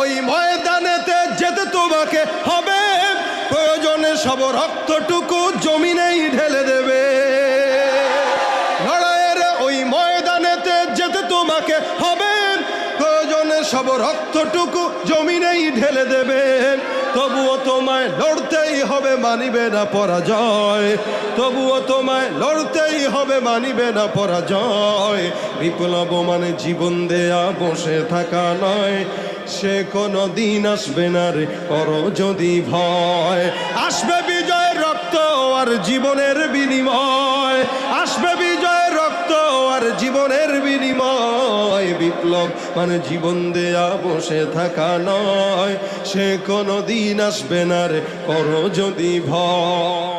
ওই ময়দানেতে যেতে তোমাকে হবে, প্রয়োজনে সব রক্তটুকু জমিনেই ঢেলে দেবে। লড়াইয়ের ওই ময়দানেতে যেতে তোমাকে হবে, প্রয়োজনে সব রক্তটুকু জমিনেই ঢেলে দেবে। তবুও তোমায় লড়তেই হবে, মানিবে না পরাজয়। তবুও তোমায় লড়তেই হবে, মানিবে না পরাজয়। বিপ্লব মানে জীবন দেয়া বসে থাকা নয়, সে কোনো দিন আসবে না রে করো যদি ভয়। আসবে বিজয়ের রক্ত আর জীবনের বিনিময়, আসবে বিজয়ের রক্ত আর জীবনের বিনিময়। বিপ্লব মানে জীবন দেয়া বসে থাকা নয়, সে কোনো দিন আসবে না রে করো যদি ভয়।